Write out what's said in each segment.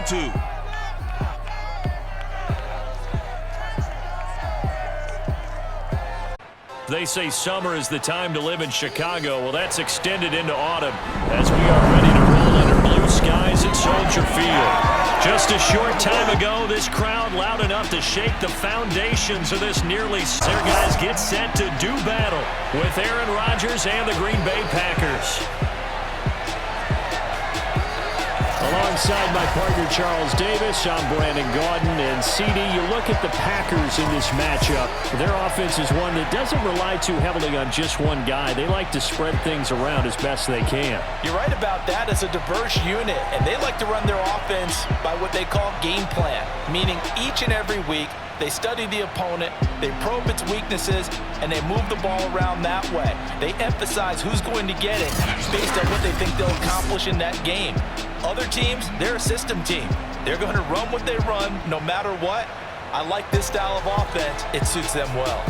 22. They say summer is the time to live in Chicago. Well, that's extended into autumn as we are ready to roll under blue skies at Soldier Field. Just a short time ago, this crowd loud enough to shake the foundations of this nearly... Their guys get set to do battle with Aaron Rodgers and the Green Bay Packers. Alongside my partner Charles Davis, I'm Brandon Gaudin. And CD, you look at the Packers in this matchup. Their offense is one that doesn't rely too heavily on just one guy. They like to spread things around as best they can. You're right about that. It's a diverse unit, and they like to run their offense by what they call game plan, meaning each and every week they study the opponent, they probe its weaknesses, and they move the ball around that way. They emphasize who's going to get it based on what they think they'll accomplish in that game. Other teams, they're a system team. They're going to run what they run no matter what. I like this style of offense. It suits them well.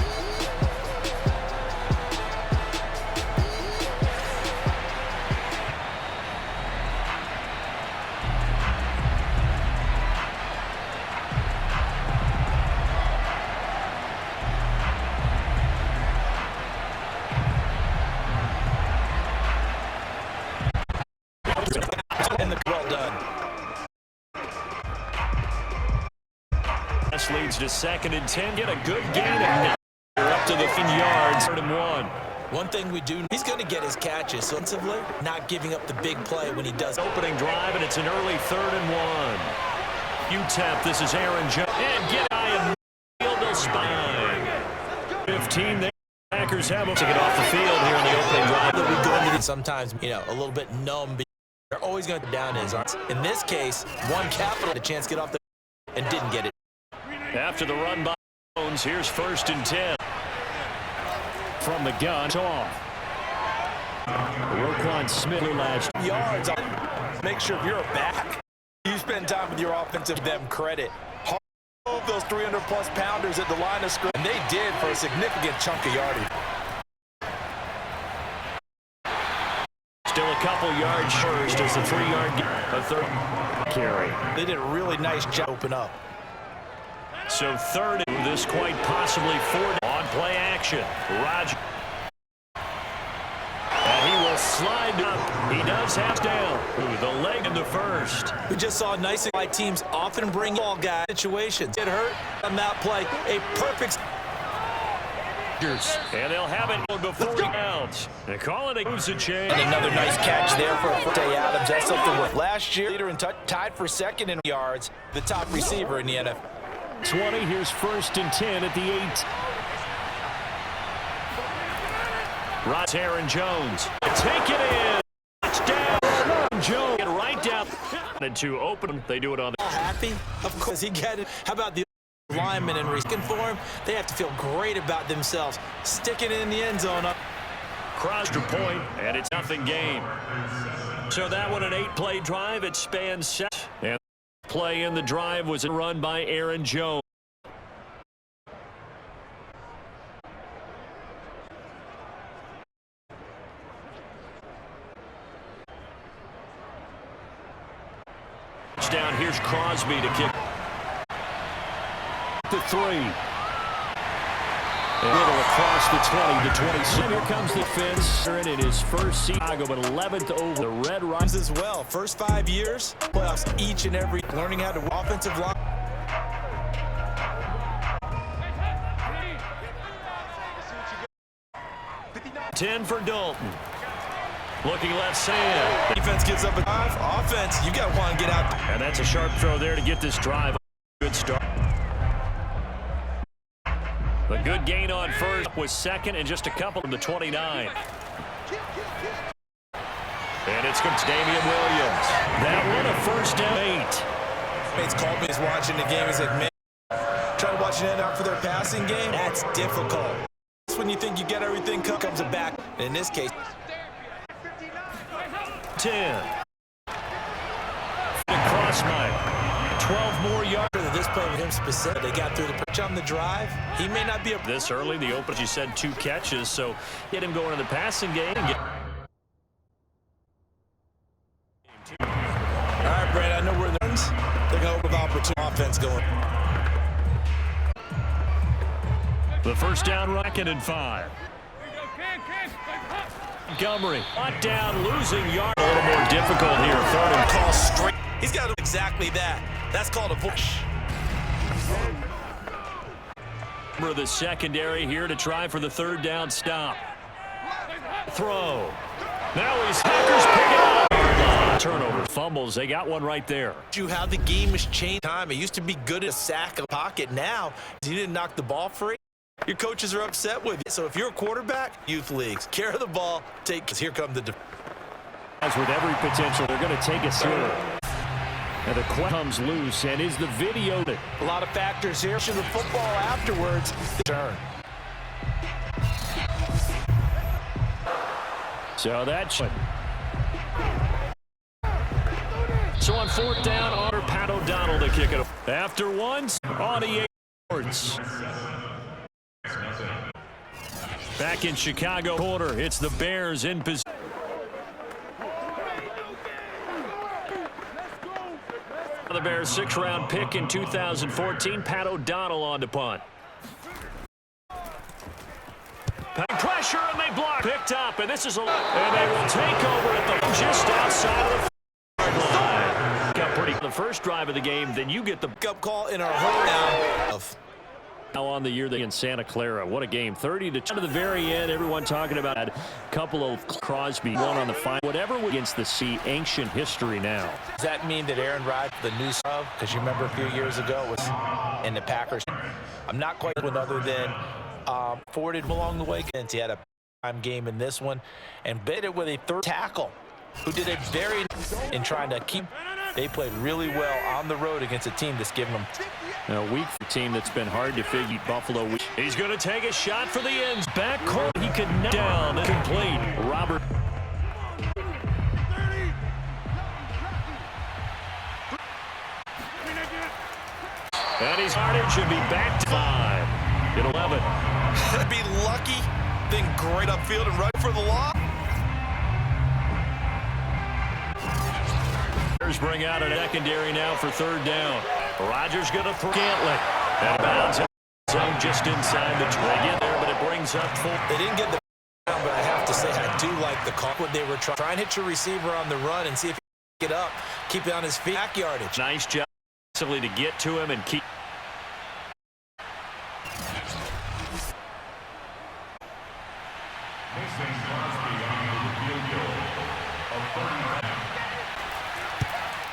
Well done. This leads to 2nd and 10. Get a good gain of up to the 10 yards. 3rd and 1. One thing we do, he's going to get his catches offensively, not giving up the big play when he does. Opening drive, and it's an early 3rd and 1. UTEP, this is Aaron Jones. And get Ian field to spine. 15 there. Packers have him to get off the field here in the opening drive. That we go into sometimes, a little bit numb. They're always going to down his arms. In this case, one capital had a chance to get off the and didn't get it. After the run by Jones, here's 1st and 10. From the gun, it's off. Roquan Smith last yards. Make sure if you're a back, you spend time with your offensive them credit. Hold those 300-plus pounders at the line of scrimmage, and they did for a significant chunk of yardage. Still a couple yards first as the 3-yard a 3rd carry. They did a really nice job open up. So 3rd, this quite possibly 4th on play action. Rodgers. And he will slide up. He does have down. Ooh, the leg in the 1st. We just saw nice like teams often bring ball guy situations. Get hurt on that play. A perfect. And they'll have it before he counts. They call it a lose a chain. And another nice catch there for Day Adams. That's something with last year. Leader and tied for 2nd in yards. The top receiver in the NFL. 20. Here's 1st and 10 at the 8. Aaron Jones. Take it in. Touchdown. Jones. Get right down. And to open. They do it on the. Happy? Of course he got it. How about the linemen in risking for him? They have to feel great about themselves. Sticking it in the end zone. Crossed your point, and it's nothing game. So that one, an 8-play drive. It spans 7. And the play in the drive was a run by Aaron Jones. Down here's Crosby to kick the 3. Little across the 20 to 27. Here comes the fence. In his first season, but 11th over the Red Rocks as well. First 5 years, playoffs each and every. Learning how to offensive line. $10 for Dalton. Looking left side. Defense gives up a drive. Offense, you got to want to get out. And that's a sharp throw there to get this drive. Good start. The good gain on 1st was 2nd and just a couple from the 29. And it's good to Damian Williams. That one a 1st down 8. Mates called me as watching the game. He's like, man, trying to watch an end out for their passing game. That's difficult. That's when you think you get everything comes it back. In this case. 10. Across mine. 12 more yards. This play with him specific. They got through the pitch on the drive. He may not be a this early. The open, you said, 2 catches, so get him going in the passing game. And all right, Brad. I know we're in the no opportunity offense going. The first down, Rocket and 5. Montgomery, brought down, losing yard. A little more difficult here. Third and call straight. He's got to do exactly that. That's called a push. The secondary here to try for the third down stop. Throw. Now he's Packers pick it up. Turnover, fumbles. They got one right there. How the game has changed time. It used to be good at a sack of pocket. Now, he didn't knock the ball free. Your coaches are upset with you. So if you're a quarterback, youth leagues, carry the ball, because here come the as with every potential, they're going to take us through. And the comes loose, and is the video. A lot of factors here. To the football afterwards. Turn. So that's so on fourth down, Pat O'Donnell to kick it. After once, on the 8 yards. Back in Chicago quarter, it's the Bears in position. The Bears 6th-round pick in 2014, Pat O'Donnell on to punt. Pressure, and they block. Picked up, and this is and they will take over at the just outside of the line. Got pretty the first drive of the game, then you get the up call in our home now. Now on the year they in Santa Clara. What a game. 30 to the very end. Everyone talking about a couple of Crosby, one on the final. Whatever against the sea, ancient history now. Does that mean that Aaron Rodgers, the new sub, because you remember a few years ago, was in the Packers? I'm not quite with other than Ford along the way. He had a time game in this one and bit it with a third tackle who did it very in trying to keep. They played really well on the road against a team that's given them a weak team that's been hard to figure. Buffalo. He's going to take a shot for the ends. Back court. He could knock down and complete. Robert. And he's started. Should be back to 5. At 11. That'd be lucky. Then great upfield and right for the loss. Bring out a secondary now for third down. Rodgers going to throw Cantley. And bounds zone just inside the 20. Get there, but it brings up full. They didn't get the down, but I have to say I do like the call. What they were trying to hit your receiver on the run and see if he can get up, keep it on his feet. Back yardage. Nice job to get to him and keep.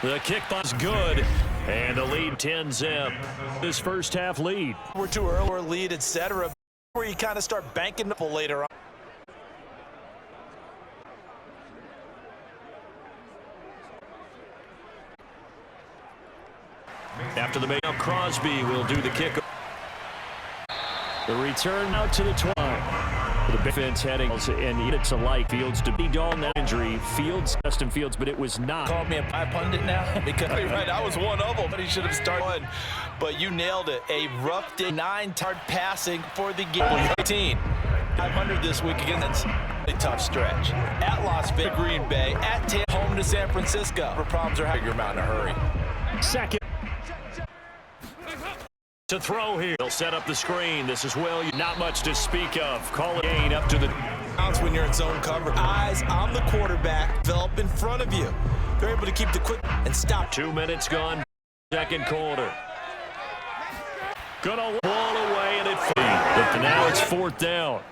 The kickball's good, and the lead 10-zip. This first half lead. We're too early, or lead, etc. Where you kind of start banking the ball later on. After the make, Crosby will do the kick. The return out to the 20. The defense heading and it's alike. Fields to be Dalton injury. Fields, Justin Fields, but it was not. Called me a pundit now because you're right. I was one of them, but he should have started one. But you nailed it. A rough day. 9-yard passing for the game. 18. 500 this week again. That's a tough stretch. At Las Vegas, Green Bay, at Tampa, home to San Francisco. The problems are figure them out in a hurry. Second. To throw here. He'll set up the screen. This is Williams. Not much to speak of. Call it gain up to the. When you're in zone cover. Eyes on the quarterback. Develop in front of you. They're able to keep the quick and stop. 2 minutes gone. Second quarter. Gonna wall away and it. But now it's fourth down.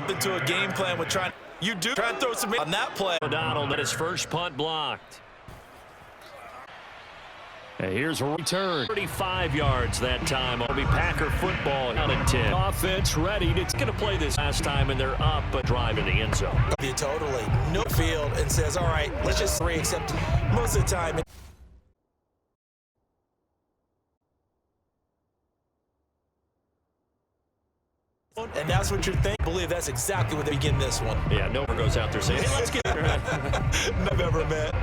Into a game plan with trying. You do try and throw some on that play. O'Donnell got his first punt blocked. And here's a return. 35 yards that time. It'll be Packer football out at 10. Offense ready. It's going to play this last time, and they're up, but drive in the end zone. You totally no field and says, all right, let's just accept most of the time. And that's what you're thinking. I believe that's exactly what they begin this one. Yeah, Nova goes out there saying, hey, let's get it. Never met.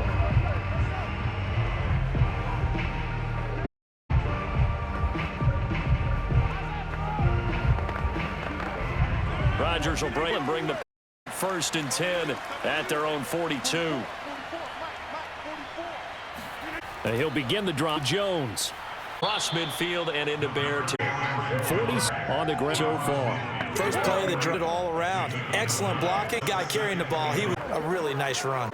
Rodgers will bring the first and 10 at their own 42. He'll begin the drop. Jones. Cross midfield and into Bear. 40s on the ground so far. First play that drove it all around. Excellent blocking. Guy carrying the ball. He was a really nice run.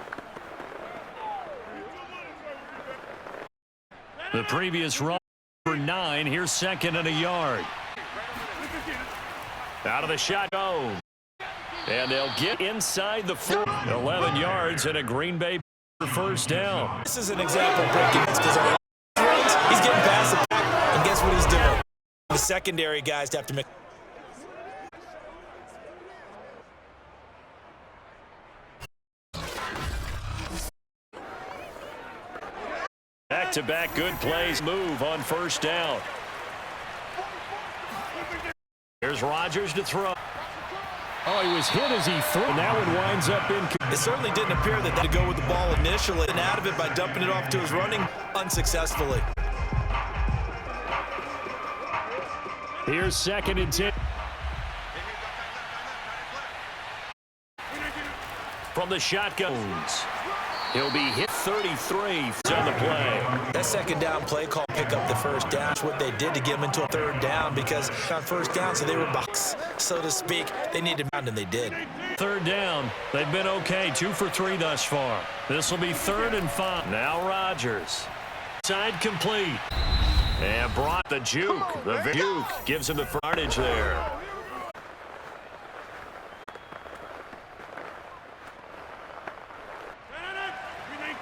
The previous run for 9. Here's second and a yard. Out of the shotgun. And they'll get inside the 4. 11 yards and a Green Bay first down. This is an example of breaking because he's getting past the back, and guess what he's doing? The secondary guys have to make. Back-to-back good plays. Move on first down. Here's Rodgers to throw. Oh, he was hit as he threw. And that one winds up in. It certainly didn't appear that to go with the ball initially. And out of it by dumping it off to his running unsuccessfully. Here's second and 10. From the shotguns. He'll be hit 33 on the play. That second down play call pick up the first down. That's what they did to get him into a third down because on first down, so they were box, so to speak. They needed down, and they did. Third down. They've been okay. 2 for 3 thus far. This will be 3rd and 5. Now Rodgers. Side complete. And brought the juke. The juke gives him the frontage there.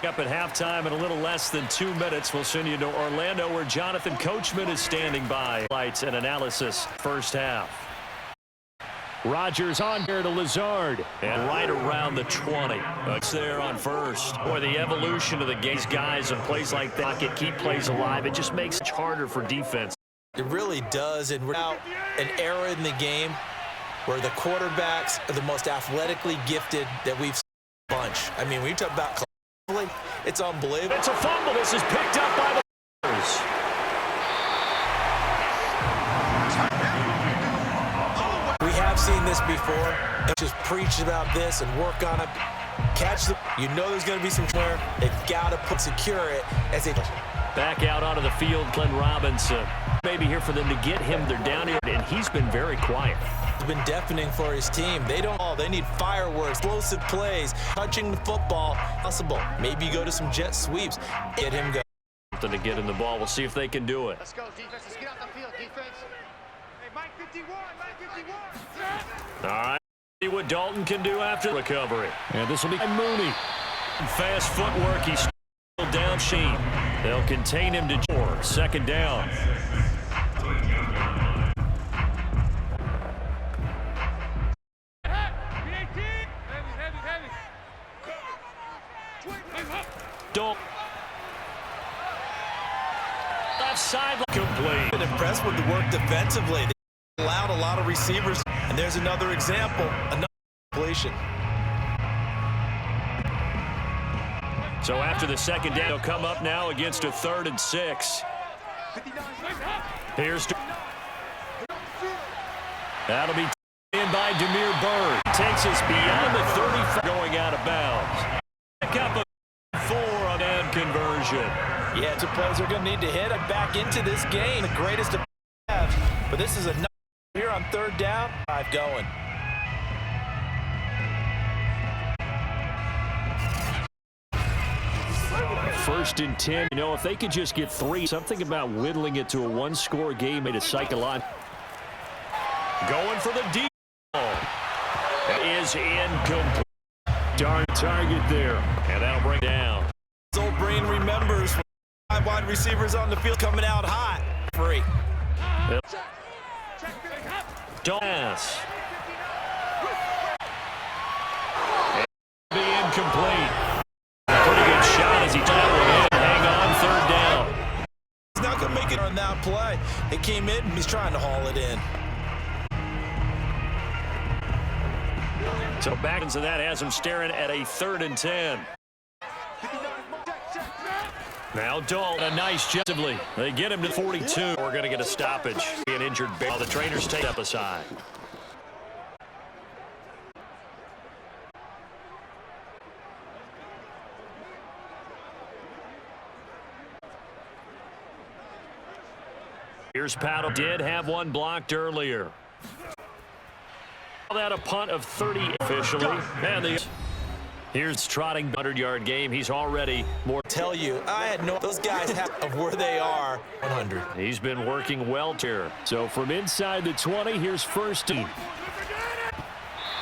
Up at halftime in a little less than 2 minutes. We'll send you to Orlando where Jonathan Coachman is standing by. Lights and analysis first half. Rodgers on here to Lazard. And right around the 20. It's there on first. Boy, the evolution of the game's guys and plays like that can keep plays alive. It just makes it harder for defense. It really does. And we're now an era in the game where the quarterbacks are the most athletically gifted that we've seen a bunch. I mean, when you talk about it's unbelievable. It's a fumble. This is picked up by the Bears. We have seen this before. Just preach about this and work on it. Catch the. You know there's going to be some where they've got to secure it as they back out onto the field. Glenn Robinson. Maybe here for them to get him. They're down here, and he's been very quiet. It's been deafening for his team. They don't. They need fireworks, explosive plays, touching the football. Possible. Maybe you go to some jet sweeps. Get him going. Something to get in the ball. We'll see if they can do it. Let's go, defense. Let's get out the field, defense. Hey, Mike 51, Mike 51. All right. See what Dalton can do after recovery. And this will be Mooney. Fast footwork. He's still down sheet. They'll contain him to 4. Second down. Dalton. Left side complete. Been impressed with the work defensively. They allowed a lot of receivers, and there's another example, another completion. So after the second down, he'll come up now against a 3rd and 6. Here's that'll be in by Demir Bird. Takes us beyond the 35, going out of bounds. Pick up a 4 on end conversion. Yeah, 2 plays are going to need to hit it back into this game. The greatest to have. But this is enough here on 3rd down. 5 going. First and 10. You know, if they could just get 3, something about whittling it to a 1-score game made a psychological. Going for the deep ball. Is incomplete. Darn target there. And that'll bring down. His old brain remembers 5 wide receivers on the field coming out hot. Free. Pass. Be incomplete. Pretty good shot as he tackled in. Hang on, 3rd down. He's not going to make it on that play. It came in, he's trying to haul it in. So back into that has him staring at a 3rd and 10. Now Dalton, a nice jet. They get him to 42. We're going to get a stoppage. An injured Bear. The trainers take up aside. Here's Paddle. Did have one blocked earlier. That a punt of 30 officially. And here's trotting 100-yard game. He's already more. Tell you, I had no. Those guys have of where they are. 100. He's been working well here. So from inside the 20, here's first team.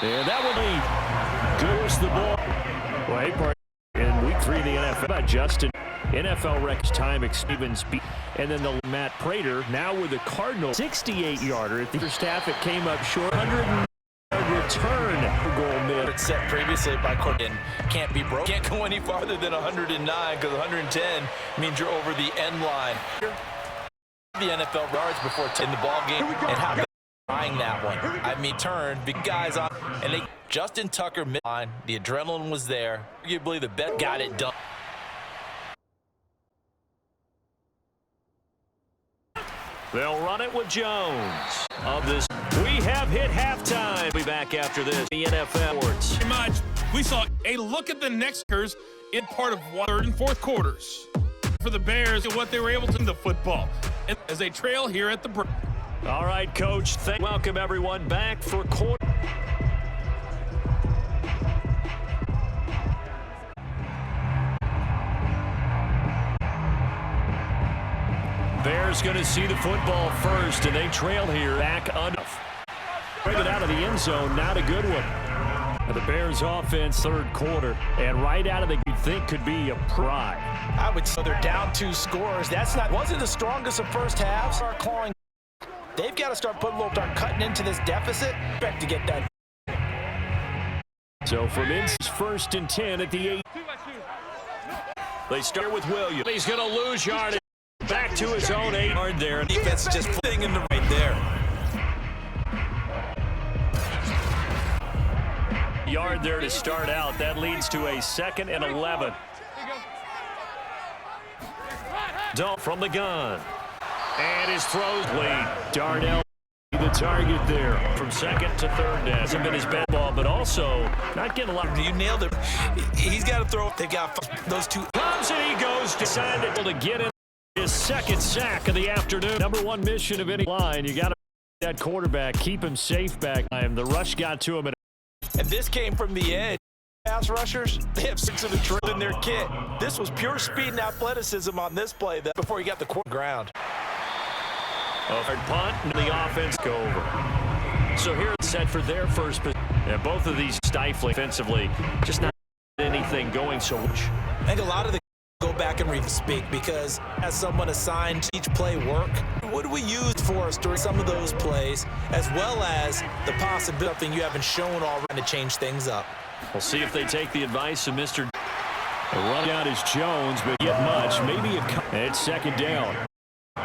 And that will be goes the ball. Well, hey, part in week 3 of the NFL. About Justin. NFL records time Stevens beat. And then the Matt Prater now with the Cardinals 68-yarder. At the first half, it came up short. 100 return goal mid. It's set previously by Corden. Can't be broke. Can't go any farther than 109 because 110 means you're over the end line. The NFL yards before in the ball game and how they're trying that one. I mean, turn big guys on and they Justin Tucker midline. The adrenaline was there. Arguably the bet got it done. They'll run it with Jones. Of this, we have hit halftime. We'll be back after this. The NFL awards. Pretty much, we saw a look at the next years in part of third and fourth quarters for the Bears and what they were able to do in the football and as they trail here at the break. All right, Coach. Welcome everyone back for quarter. Bears going to see the football first, and they trail here back under. Bring it out of the end zone, not a good one. And the Bears offense third quarter, and right out of the you'd think could be a pride. I would say they're down 2 scores. That's wasn't the strongest of first halves. Start clawing. They've got to start start cutting into this deficit. Expect to get that. So from first and 10 at the 8. They start with Williams. He's going to lose yardage. Back to his own 8-yard there. Defense just putting in the right there. Yard there to start out. That leads to a 2nd and 11. Don't from the gun. And his throws lead. Darnell the target there from 2nd to 3rd down. Hasn't been his best ball, but also not getting a lot. You nailed it. He's got to throw. They got those 2. Comes and he goes decided to get in. His 2nd sack of the afternoon. Number 1 mission of any line. You got to that quarterback, keep him safe back. The rush got to him. And this came from the edge. Pass rushers, they have 6 of the drill in their kit. This was pure speed and athleticism on this play before he got the ground. Third punt, and the offense go over. So here it's set for their first position. And both of these stifling offensively, just not anything going so much. I think a lot of the go back and speak because as someone assigned to each play work, what do we use for us during some of those plays, as well as the possibility of something you haven't shown already to change things up. We'll see if they take the advice of Mr. The run out is Jones, but get much. Maybe it's 2nd down.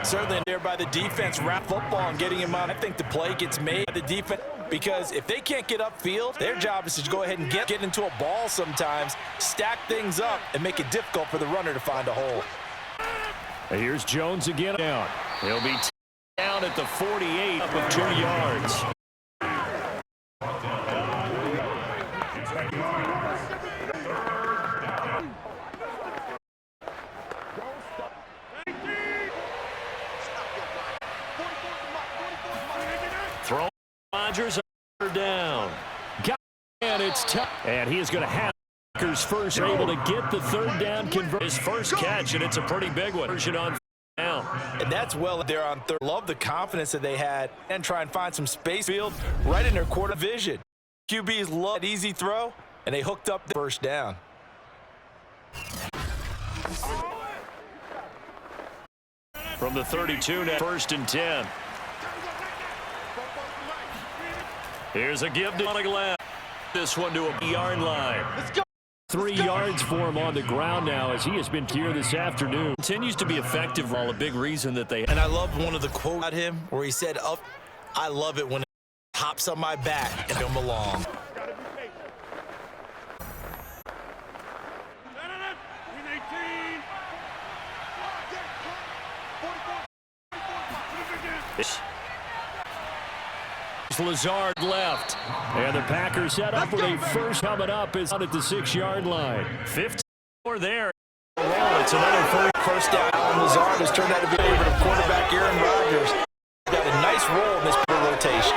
Certainly there by the defense, wrap football and getting him on. I think the play gets made by the defense because if they can't get upfield, their job is to go ahead and get into a ball sometimes, stack things up, and make it difficult for the runner to find a hole. And here's Jones again down. He'll be down at the 48 up of 2 yards. Throw Rodgers down. Got and it's tough. And he is going to have Packers first. They're able to get the 3rd down convert. His first catch, and it's a pretty big one. On now. And that's well there on 3rd. Love the confidence that they had and try and find some space field right in their quarter vision. QBs love that easy throw, and they hooked up the first down. From the 32 now, 1st and 10. Here's a give to Monaglad. This one to a yard line. Let's go. 3 yards for him on the ground now as he has been here this afternoon. Continues to be effective. All a big reason that they. And I love one of the quotes about him where he said, I love it when it hops on my back and come along. Lazard left, and the Packers set up with a first coming up is out at the 6-yard line. 54 there. It's another first down. Lazard has turned out to be a favorite of quarterback Aaron Rodgers. Chargers got a nice role in this rotation.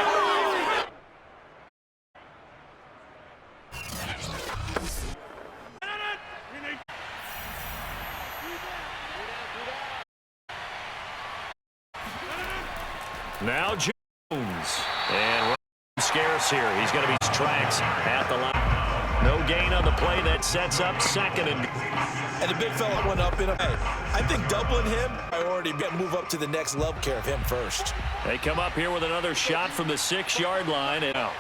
Now Jones. And scarce here. He's going to be tracks at the line. No gain on the play. That sets up second and the big fella went up in a hey, I think doubling him, priority, move up to the next level, care of him first. They come up here with another shot from the 6-yard line. And out.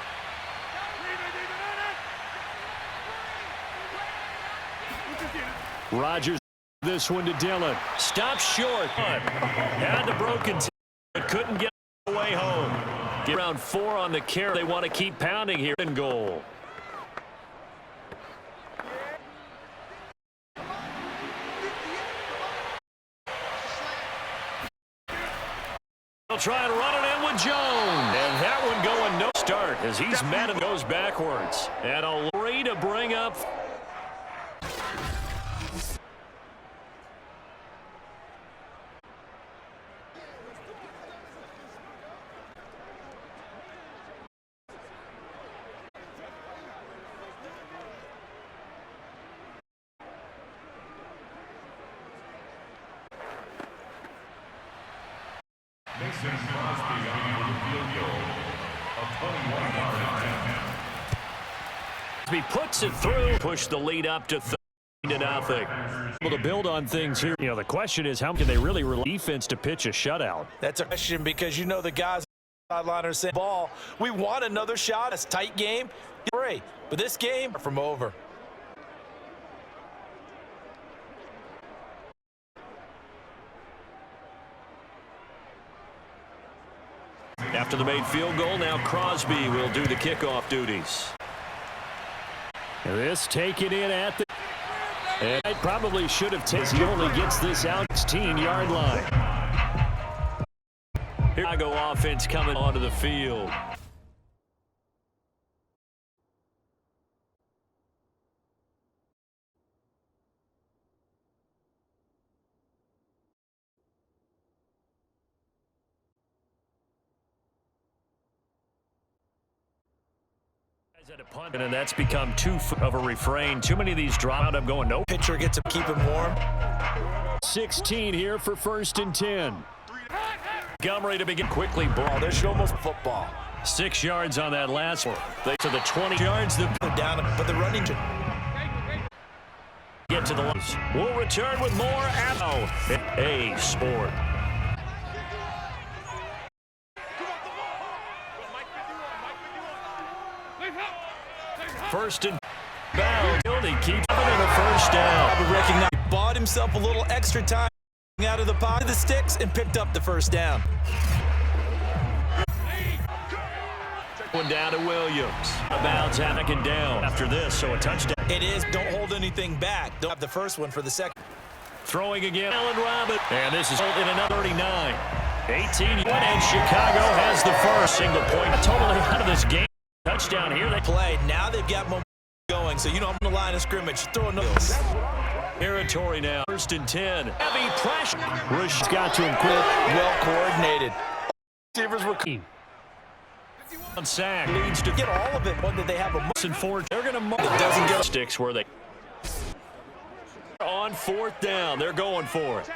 Rodgers, this one to Dillon. Stops short. Had the broken but couldn't get away home. Get around 4 on the carry. They want to keep pounding here in goal. They'll try and run it in with Jones. And that one going no start as he's mad and goes backwards. And a three to bring up. He puts it through. Push the lead up to 30-0. Able to build on things here. You know, the question is, how can they really rely on defense to pitch a shutout? That's a question because you know the guys on the sideline are saying, "Ball, we want another shot. It's a tight game, great, but this game from over." After the made field goal, now Crosby will do the kickoff duties. This taken in at the... And I probably should have taken. He only gets this out 16-yard line. Chicago offense coming onto the field. At a punt, and that's become too of a refrain. Too many of these drop out. I'm going no. Pitcher gets to keep him warm. 16 here for 1st and 10. Montgomery to begin quickly. Ball. There's almost football. 6 yards on that last one. They to the 20 yards. The down, but the running get to the lines. We'll return with more ammo. A sport. First and bound. He keeps it in a first down. Recognize bought himself a little extra time out of the pocket of the sticks and picked up the first down. One down to Williams. Bounds back and down after this, so a touchdown. It is. Don't hold anything back. Don't have the first one for the second. Throwing again, Allen Robinson. And this is in another 39. 18, and Chicago has the first single point. Totally out of this game. Touchdown here. They play. Now they've got momentum going. So, you know, I'm on the line of scrimmage. Throw another. Territory now. 1st and 10. Heavy pressure. Rush got to him quick. Well coordinated. Receivers were key. On sack. Leads to get all of it. One that they have a and 4. They're going to mark. It doesn't get sticks where they on 4th down. They're going for it.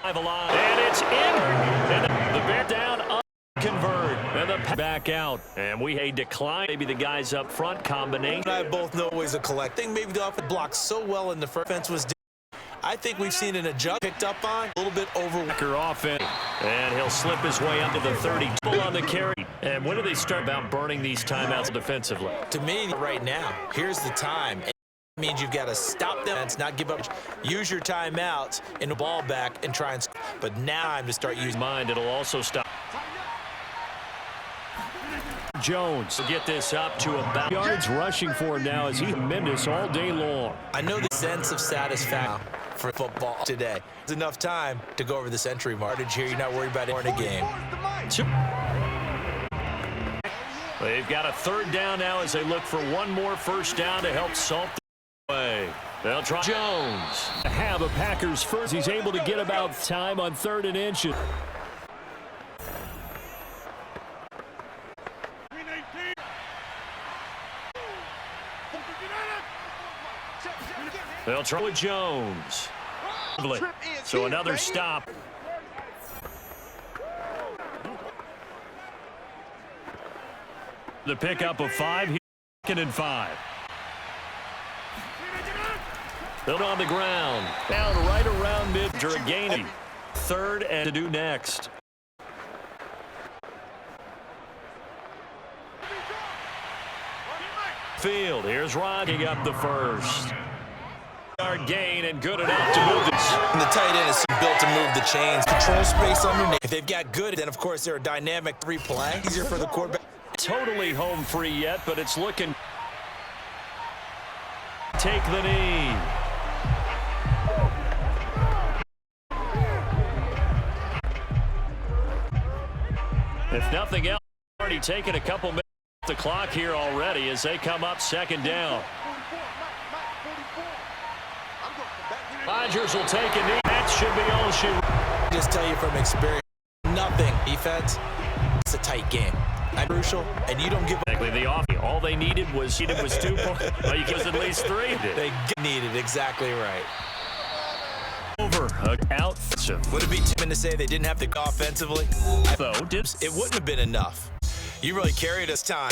Alive. And it's in. And the bear down. Convert. And the back out. And we a decline. Maybe the guys up front combination. I both know ways of collecting. Maybe the offense blocked so well in the first fence was. I think we've seen an adjust picked up on a little bit over. Offense. And he'll slip his way up to the 30. On the carry. And when do they start about burning these timeouts defensively? To me, right now, here's the time. It means you've got to stop them and not give up. Use your timeouts in the ball back and try and. But now I'm to start using mind. It'll also stop. Jones will get this up to about yards rushing for him now as he's tremendous all day long. I know the sense of satisfaction for football today. It's enough time to go over the century mark. Here, you're not worried about it in a game. They've got a 3rd down now as they look for one more first down to help salt the way. They'll try Jones. Have a Packers first. He's able to get about time on 3rd and inches. They'll try with Jones. So another stop. The pickup of 5, 2nd and 5. Built on the ground. Down right around mid to a gain. 3rd and to do next. Field. Here's Rodging up the first. Our gain and good enough to move this. And the tight end is built to move the chains. Control space underneath. If they've got good, then of course they're a dynamic 3 play. Easier for the quarterback. Totally home free yet, but it's looking. Take the knee. If nothing else, already taken a couple minutes off the clock here already as they come up 2nd down. Rodgers will take a knee. That should be all she. Just tell you from experience, nothing defense. It's a tight game. Crucial, and you don't give up. Exactly. All they needed was 2 points. Well, you give us at least 3. They needed exactly right. Over out. Would it be too to say they didn't have to go offensively? Though, It wouldn't have been enough. You really carried us time.